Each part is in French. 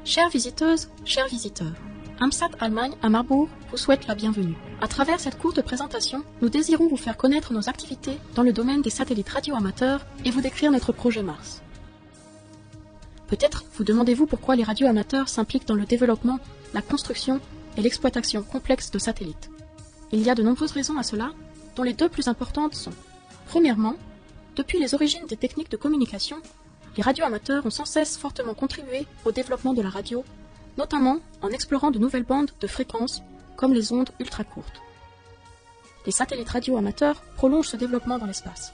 Chères visiteuses, chers visiteurs, AMSAT Allemagne à Marbourg vous souhaite la bienvenue. À travers cette courte présentation, nous désirons vous faire connaître nos activités dans le domaine des satellites radioamateurs et vous décrire notre projet Mars. Peut-être vous demandez-vous pourquoi les radioamateurs s'impliquent dans le développement, la construction et l'exploitation complexe de satellites. Il y a de nombreuses raisons à cela, dont les deux plus importantes sont: premièrement, depuis les origines des techniques de communication, les radioamateurs ont sans cesse fortement contribué au développement de la radio, notamment en explorant de nouvelles bandes de fréquences, comme les ondes ultra courtes. Les satellites radioamateurs prolongent ce développement dans l'espace.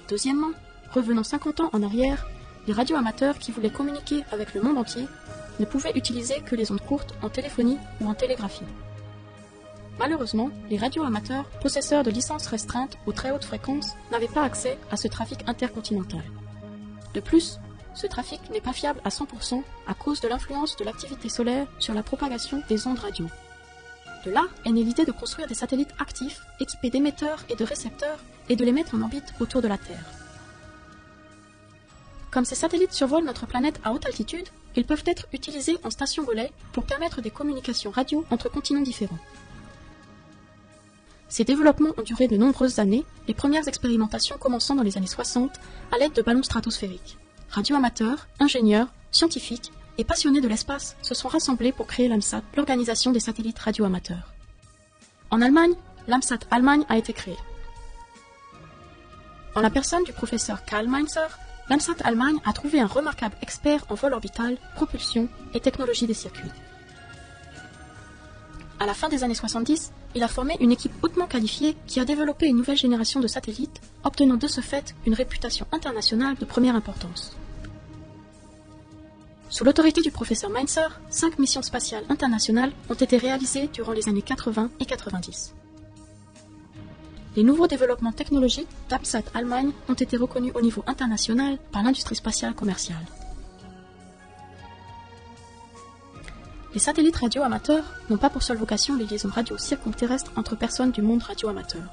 Deuxièmement, revenant 50 ans en arrière, les radioamateurs qui voulaient communiquer avec le monde entier ne pouvaient utiliser que les ondes courtes en téléphonie ou en télégraphie. Malheureusement, les radioamateurs, possesseurs de licences restreintes aux très hautes fréquences, n'avaient pas accès à ce trafic intercontinental. De plus, ce trafic n'est pas fiable à 100% à cause de l'influence de l'activité solaire sur la propagation des ondes radio. De là est née l'idée de construire des satellites actifs, équipés d'émetteurs et de récepteurs, et de les mettre en orbite autour de la Terre. Comme ces satellites survolent notre planète à haute altitude, ils peuvent être utilisés en station relais pour permettre des communications radio entre continents différents. Ces développements ont duré de nombreuses années, les premières expérimentations commençant dans les années 60 à l'aide de ballons stratosphériques. Radioamateurs, ingénieurs, scientifiques et passionnés de l'espace se sont rassemblés pour créer l'AMSAT, l'organisation des satellites radioamateurs. En Allemagne, l'AMSAT Allemagne a été créée. En la personne du professeur Karl Mainzer, l'AMSAT Allemagne a trouvé un remarquable expert en vol orbital, propulsion et technologie des circuits. À la fin des années 70, il a formé une équipe hautement qualifiée qui a développé une nouvelle génération de satellites, obtenant de ce fait une réputation internationale de première importance. Sous l'autorité du professeur Mainzer, 5 missions spatiales internationales ont été réalisées durant les années 80 et 90. Les nouveaux développements technologiques d'AMSAT Allemagne ont été reconnus au niveau international par l'industrie spatiale commerciale. Les satellites radioamateurs n'ont pas pour seule vocation les liaisons radio circumterrestres entre personnes du monde radioamateur.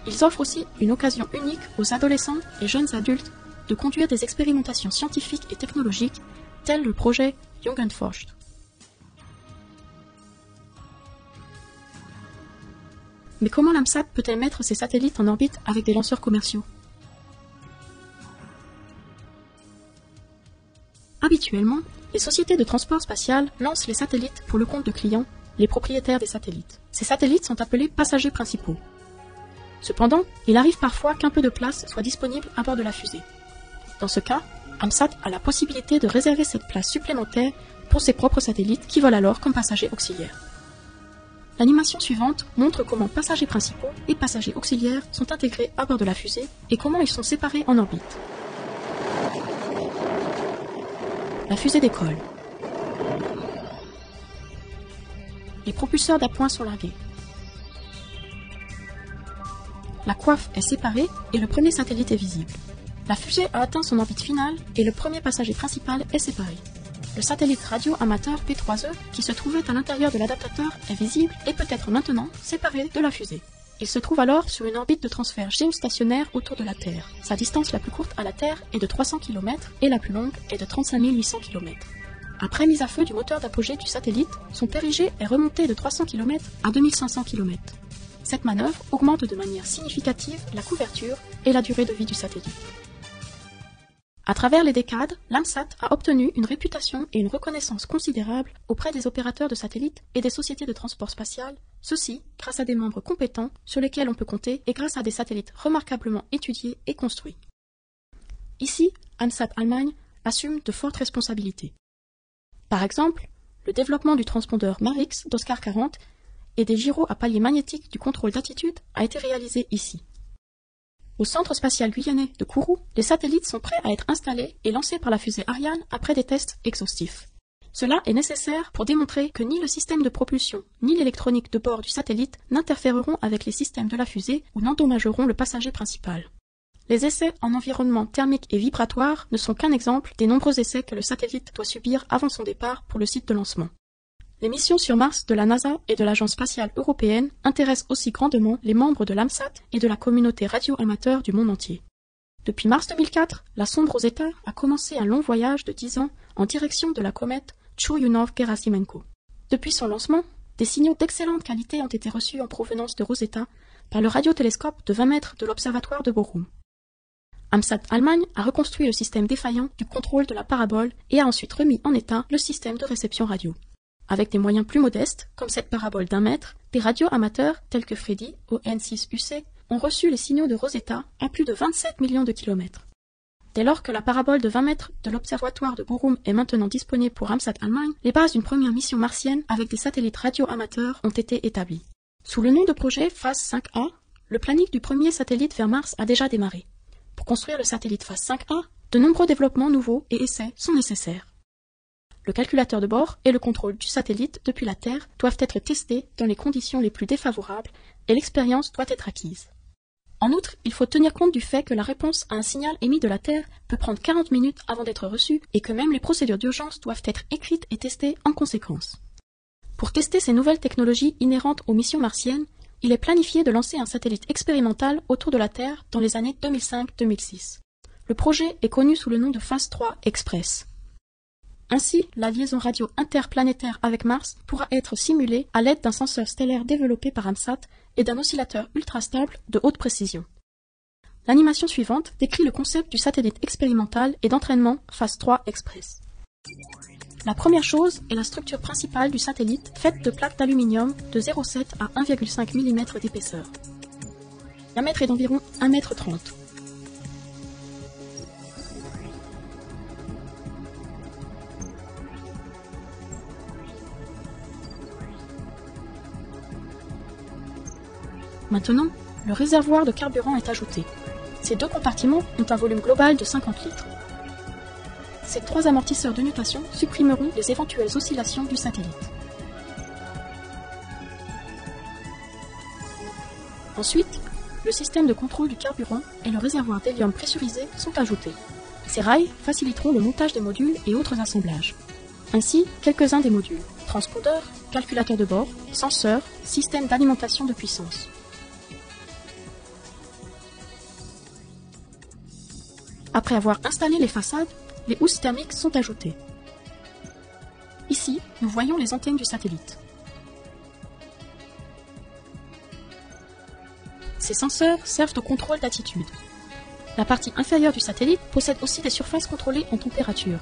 Ils offrent aussi une occasion unique aux adolescents et jeunes adultes de conduire des expérimentations scientifiques et technologiques telles le projet Jungendforsch. Mais comment l'AMSAT peut-elle mettre ses satellites en orbite avec des lanceurs commerciaux? Habituellement, les sociétés de transport spatial lancent les satellites pour le compte de clients, les propriétaires des satellites. Ces satellites sont appelés passagers principaux. Cependant, il arrive parfois qu'un peu de place soit disponible à bord de la fusée. Dans ce cas, AMSAT a la possibilité de réserver cette place supplémentaire pour ses propres satellites qui volent alors comme passagers auxiliaires. L'animation suivante montre comment passagers principaux et passagers auxiliaires sont intégrés à bord de la fusée et comment ils sont séparés en orbite. La fusée décolle. Les propulseurs d'appoint sont largués. La coiffe est séparée et le premier satellite est visible. La fusée a atteint son orbite finale et le premier passager principal est séparé. Le satellite radio-amateur P3E qui se trouvait à l'intérieur de l'adaptateur est visible et peut être maintenant séparé de la fusée. Il se trouve alors sur une orbite de transfert géostationnaire autour de la Terre. Sa distance la plus courte à la Terre est de 300 km et la plus longue est de 35 800 km. Après mise à feu du moteur d'apogée du satellite, son périgée est remonté de 300 km à 2500 km. Cette manœuvre augmente de manière significative la couverture et la durée de vie du satellite. À travers les décades, l'AMSAT a obtenu une réputation et une reconnaissance considérables auprès des opérateurs de satellites et des sociétés de transport spatial, ceci grâce à des membres compétents sur lesquels on peut compter et grâce à des satellites remarquablement étudiés et construits. Ici, AMSAT Allemagne assume de fortes responsabilités. Par exemple, le développement du transpondeur Marix d'Oscar 40 et des gyros à palier magnétique du contrôle d'attitude a été réalisé ici. Au centre spatial guyanais de Kourou, les satellites sont prêts à être installés et lancés par la fusée Ariane après des tests exhaustifs. Cela est nécessaire pour démontrer que ni le système de propulsion ni l'électronique de bord du satellite n'interféreront avec les systèmes de la fusée ou n'endommageront le passager principal. Les essais en environnement thermique et vibratoire ne sont qu'un exemple des nombreux essais que le satellite doit subir avant son départ pour le site de lancement. Les missions sur Mars de la NASA et de l'Agence spatiale européenne intéressent aussi grandement les membres de l'AMSAT et de la communauté radio-amateur du monde entier. Depuis mars 2004, la sonde Rosetta a commencé un long voyage de 10 ans en direction de la comète Churyumov-Gerasimenko. Depuis son lancement, des signaux d'excellente qualité ont été reçus en provenance de Rosetta par le radiotélescope de 20 mètres de l'observatoire de Bochum. AMSAT Allemagne a reconstruit le système défaillant du contrôle de la parabole et a ensuite remis en état le système de réception radio. Avec des moyens plus modestes, comme cette parabole d'1 mètre, des radios amateurs tels que Freddy au N6UC ont reçu les signaux de Rosetta à plus de 27 millions de kilomètres. Dès lors que la parabole de 20 mètres de l'observatoire de Bochum est maintenant disponible pour AMSAT Allemagne, les bases d'une première mission martienne avec des satellites radio-amateurs ont été établies. Sous le nom de projet Phase 5A, le planning du premier satellite vers Mars a déjà démarré. Pour construire le satellite Phase 5A, de nombreux développements nouveaux et essais sont nécessaires. Le calculateur de bord et le contrôle du satellite depuis la Terre doivent être testés dans les conditions les plus défavorables et l'expérience doit être acquise. En outre, il faut tenir compte du fait que la réponse à un signal émis de la Terre peut prendre 40 minutes avant d'être reçue et que même les procédures d'urgence doivent être écrites et testées en conséquence. Pour tester ces nouvelles technologies inhérentes aux missions martiennes, il est planifié de lancer un satellite expérimental autour de la Terre dans les années 2005-2006. Le projet est connu sous le nom de Phase 3 Express. Ainsi, la liaison radio interplanétaire avec Mars pourra être simulée à l'aide d'un senseur stellaire développé par AMSAT et d'un oscillateur ultra stable de haute précision. L'animation suivante décrit le concept du satellite expérimental et d'entraînement Phase 3 Express. La première chose est la structure principale du satellite faite de plaques d'aluminium de 0,7 à 1,5 mm d'épaisseur. Le diamètre est d'environ 1,30 m. Maintenant, le réservoir de carburant est ajouté. Ces 2 compartiments ont un volume global de 50 litres. Ces 3 amortisseurs de nutation supprimeront les éventuelles oscillations du satellite. Ensuite, le système de contrôle du carburant et le réservoir d'hélium pressurisé sont ajoutés. Ces rails faciliteront le montage des modules et autres assemblages. Ainsi, quelques-uns des modules: transpondeur, calculateur de bord, senseur, système d'alimentation de puissance. Après avoir installé les façades, les housses thermiques sont ajoutées. Ici, nous voyons les antennes du satellite. Ces senseurs servent au contrôle d'attitude. La partie inférieure du satellite possède aussi des surfaces contrôlées en température.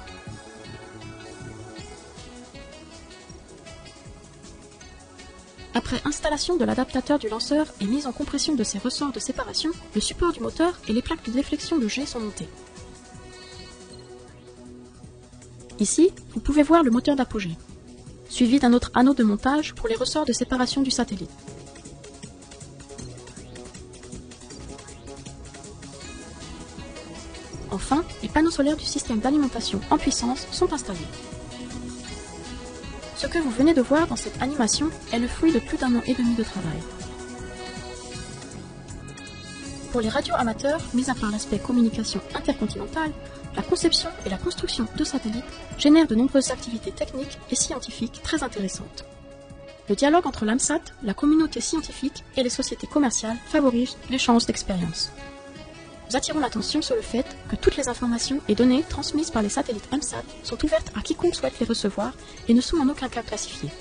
Après installation de l'adaptateur du lanceur et mise en compression de ses ressorts de séparation, le support du moteur et les plaques de déflexion de jet sont montées. Ici, vous pouvez voir le moteur d'apogée, suivi d'un autre anneau de montage pour les ressorts de séparation du satellite. Enfin, les panneaux solaires du système d'alimentation en puissance sont installés. Ce que vous venez de voir dans cette animation est le fruit de plus d'1 an et demi de travail. Pour les radios amateurs, mis à part l'aspect communication intercontinentale, la conception et la construction de satellites génèrent de nombreuses activités techniques et scientifiques très intéressantes. Le dialogue entre l'AMSAT, la communauté scientifique et les sociétés commerciales favorise l'échange d'expériences. Nous attirons l'attention sur le fait que toutes les informations et données transmises par les satellites AMSAT sont ouvertes à quiconque souhaite les recevoir et ne sont en aucun cas classifiées.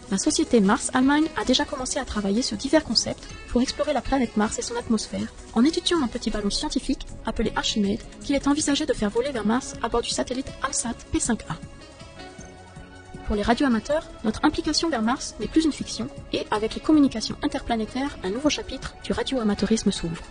La société Mars Allemagne a déjà commencé à travailler sur divers concepts pour explorer la planète Mars et son atmosphère en étudiant un petit ballon scientifique appelé Archimède qu'il est envisagé de faire voler vers Mars à bord du satellite AMSAT P5A. Pour les radioamateurs, notre implication vers Mars n'est plus une fiction et, avec les communications interplanétaires, un nouveau chapitre du radioamateurisme s'ouvre.